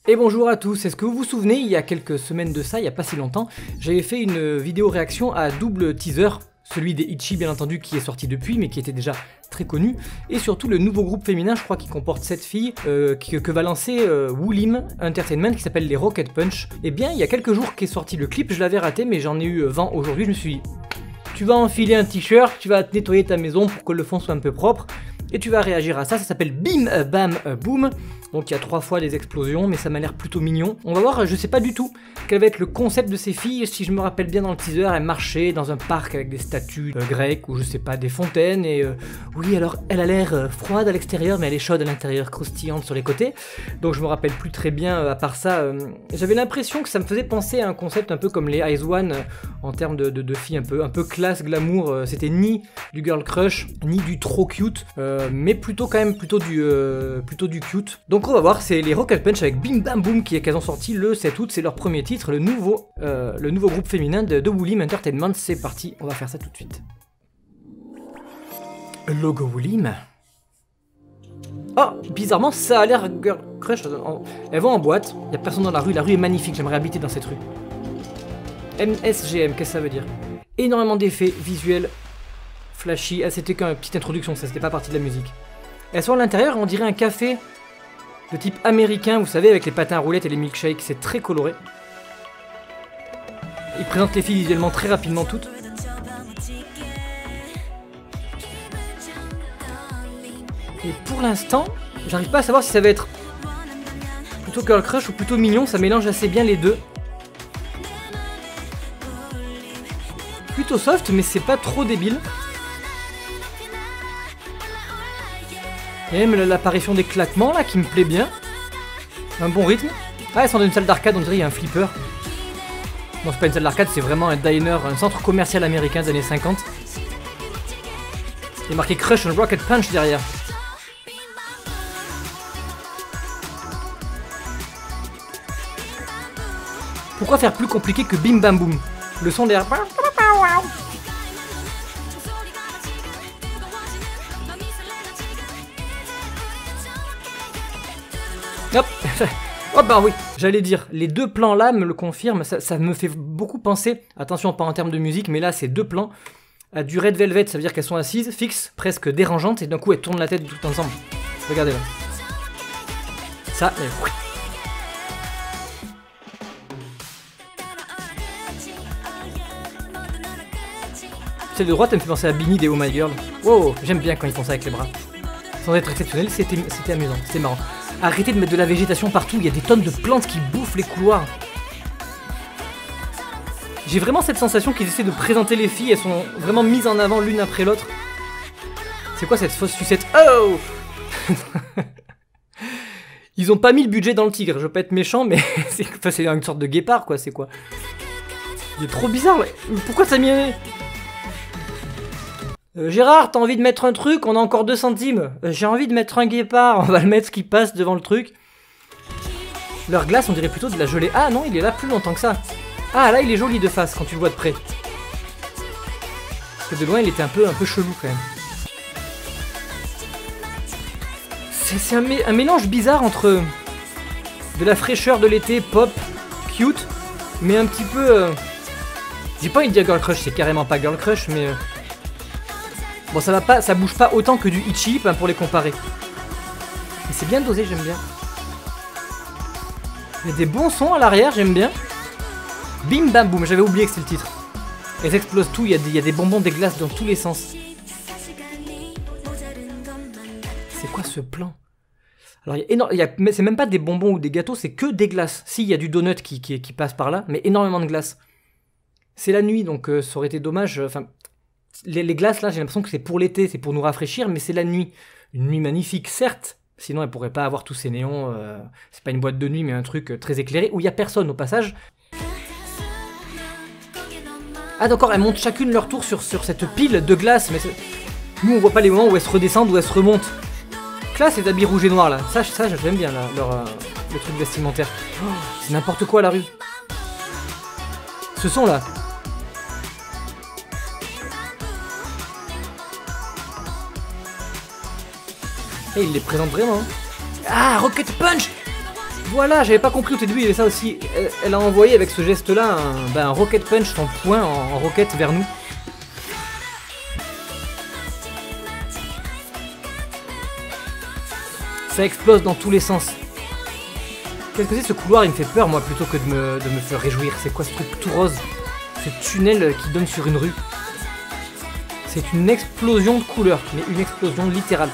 Et bonjour à tous, est-ce que vous vous souvenez, il y a quelques semaines de ça, il n'y a pas si longtemps, j'avais fait une vidéo réaction à double teaser, celui des Itchy bien entendu qui est sorti depuis mais qui était déjà très connu, et surtout le nouveau groupe féminin, je crois qui comporte 7 filles, que va lancer Woollim Entertainment qui s'appelle les Rocket Punch. Et bien il y a quelques jours qu'est sorti le clip, je l'avais raté mais j'en ai eu vent aujourd'hui, je me suis dit, tu vas enfiler un t-shirt, tu vas nettoyer ta maison pour que le fond soit un peu propre, et tu vas réagir à ça, ça s'appelle Bim Bam Boom. Donc il y a 3 fois les explosions, mais ça m'a l'air plutôt mignon. On va voir, je sais pas du tout quel va être le concept de ces filles. Si je me rappelle bien dans le teaser, elles marchaient dans un parc avec des statues grecques ou je sais pas, des fontaines. Et oui, alors elle a l'air froide à l'extérieur, mais elle est chaude à l'intérieur, croustillante sur les côtés. Donc je me rappelle plus très bien, à part ça. J'avais l'impression que ça me faisait penser à un concept un peu comme les Ice One, en termes de filles un peu classe, glamour. C'était ni du girl crush, ni du trop cute, mais plutôt quand même plutôt du cute. Donc on va voir, c'est les Rocket Punch avec Bim Bam Boom qu'elles ont sorti le 7 août, c'est leur premier titre, le nouveau groupe féminin de Woollim Entertainment. C'est parti, on va faire ça tout de suite. Logo Woollim. Oh, bizarrement ça a l'air girl crush. Elles vont en boîte, il n'y a personne dans la rue est magnifique, j'aimerais habiter dans cette rue. MSGM, qu'est-ce que ça veut dire? Énormément d'effets visuels, flashy. Ah, c'était qu'une petite introduction, ça c'était pas partie de la musique. Elles sont à l'intérieur, on dirait un café de type américain, vous savez, avec les patins à roulettes et les milkshakes, c'est très coloré. Ils présentent les filles visuellement très rapidement toutes. Et pour l'instant, j'arrive pas à savoir si ça va être plutôt girl crush ou plutôt mignon, ça mélange assez bien les deux. Plutôt soft, mais c'est pas trop débile. Et même l'apparition des claquements là qui me plaît bien. Un bon rythme. Ah, elles sont dans une salle d'arcade, on dirait il y a un flipper. Bon, c'est pas une salle d'arcade, c'est vraiment un diner, un centre commercial américain des années 50. Il y a marqué Crush and Rocket Punch derrière. Pourquoi faire plus compliqué que Bim Bam Boom? Le son derrière. Hop. Oh bah oui, j'allais dire, les deux plans là me le confirment, ça me fait beaucoup penser, attention pas en termes de musique, mais là c'est deux plans, à du Red Velvet, ça veut dire qu'elles sont assises, fixes, presque dérangeantes, et d'un coup elles tournent la tête tout ensemble. Regardez là. Ça, et... Celle de droite, elle me fait penser à Beanie des Oh My Girl. Wow, j'aime bien quand ils font ça avec les bras. Sans être exceptionnel, c'était amusant, c'était marrant. Arrêtez de mettre de la végétation partout, il y a des tonnes de plantes qui bouffent les couloirs. J'ai vraiment cette sensation qu'ils essaient de présenter les filles, elles sont vraiment mises en avant l'une après l'autre. C'est quoi cette fausse sucette? Oh. Ils ont pas mis le budget dans le tigre, je veux pas être méchant, mais c'est une sorte de guépard quoi, c'est quoi? Il est trop bizarre, ouais. Pourquoi ça m'y... Gérard, t'as envie de mettre un truc? On a encore 2 centimes. J'ai envie de mettre un guépard. On va le mettre qui passe devant le truc. Leur glace, on dirait plutôt de la gelée. Ah non, il est là plus longtemps que ça. Ah là, il est joli de face quand tu le vois de près. Parce que de loin, il était un peu chelou quand même. C'est un mélange bizarre entre de la fraîcheur de l'été, pop, cute, mais un petit peu... J'ai pas envie de dire girl crush, c'est carrément pas girl crush, mais... Bon, ça bouge pas autant que du Itchy pour les comparer. Mais c'est bien dosé, j'aime bien. Il y a des bons sons à l'arrière, j'aime bien. Bim Bam Boom, j'avais oublié que c'était le titre. Elles explosent tout, il y a des bonbons, des glaces dans tous les sens. C'est quoi ce plan? Alors, c'est même pas des bonbons ou des gâteaux, c'est que des glaces. Si, il y a du donut qui passe par là, mais énormément de glaces. C'est la nuit, donc ça aurait été dommage... Enfin, les glaces là, j'ai l'impression que c'est pour l'été, c'est pour nous rafraîchir, mais c'est la nuit. Une nuit magnifique, certes, sinon elle pourrait pas avoir tous ces néons, c'est pas une boîte de nuit, mais un truc très éclairé, où il y a personne au passage. Ah d'accord, elles montent chacune leur tour sur cette pile de glace, mais nous on voit pas les moments où elles se redescendent, où elles se remontent. Classe les habits rouges et noirs là, ça j'aime bien là, le truc vestimentaire. Oh, c'est n'importe quoi à la rue. Ce son là. Et il les présente vraiment. Ah, Rocket Punch! Voilà, j'avais pas compris au début, il y avait ça aussi. Elle a envoyé avec ce geste-là un rocket punch, son poing en roquette vers nous. Ça explose dans tous les sens. Qu'est-ce que c'est ce couloir? Il me fait peur, moi, plutôt que de me faire réjouir. C'est quoi ce truc tout rose? Ce tunnel qui donne sur une rue. C'est une explosion de couleurs, mais une explosion littérale.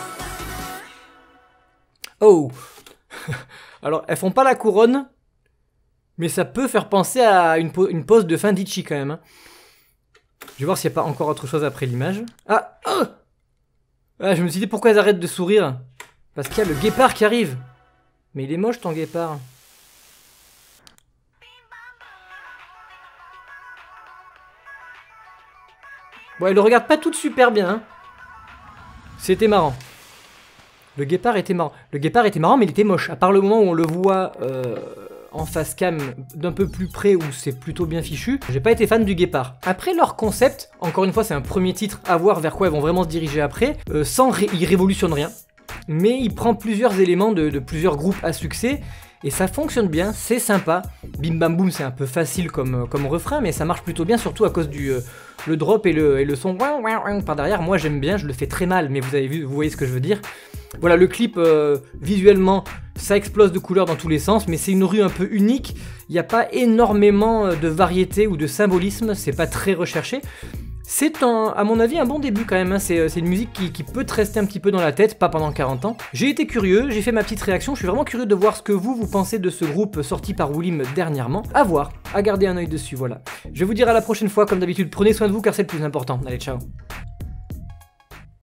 Oh. Alors, elles font pas la couronne, mais ça peut faire penser à une pose de fin d'Itchy quand même. Hein. Je vais voir s'il n'y a pas encore autre chose après l'image. Ah, oh ah, je me suis dit pourquoi elles arrêtent de sourire. Parce qu'il y a le guépard qui arrive. Mais il est moche ton guépard. Bon, elle le regarde pas toutes super bien. Hein. C'était marrant. Le guépard était marrant. Le guépard était marrant, mais il était moche. À part le moment où on le voit en face cam d'un peu plus près, où c'est plutôt bien fichu, j'ai pas été fan du guépard. Après leur concept, encore une fois, c'est un premier titre à voir vers quoi ils vont vraiment se diriger après. Il révolutionne rien, mais il prend plusieurs éléments de plusieurs groupes à succès. Et ça fonctionne bien, c'est sympa. Bim Bam Boum, c'est un peu facile comme refrain, mais ça marche plutôt bien, surtout à cause du le drop et le son par derrière. Moi j'aime bien, je le fais très mal, mais vous voyez ce que je veux dire. Voilà, le clip, visuellement, ça explose de couleurs dans tous les sens, mais c'est une rue un peu unique. Il n'y a pas énormément de variété ou de symbolisme, c'est pas très recherché. C'est à mon avis un bon début quand même, hein. C'est une musique qui peut te rester un petit peu dans la tête, pas pendant 40 ans. J'ai été curieux, j'ai fait ma petite réaction, je suis vraiment curieux de voir ce que vous pensez de ce groupe sorti par Woolim dernièrement. À voir, à garder un œil dessus, voilà. Je vais vous dire à la prochaine fois, comme d'habitude, prenez soin de vous car c'est le plus important. Allez, ciao.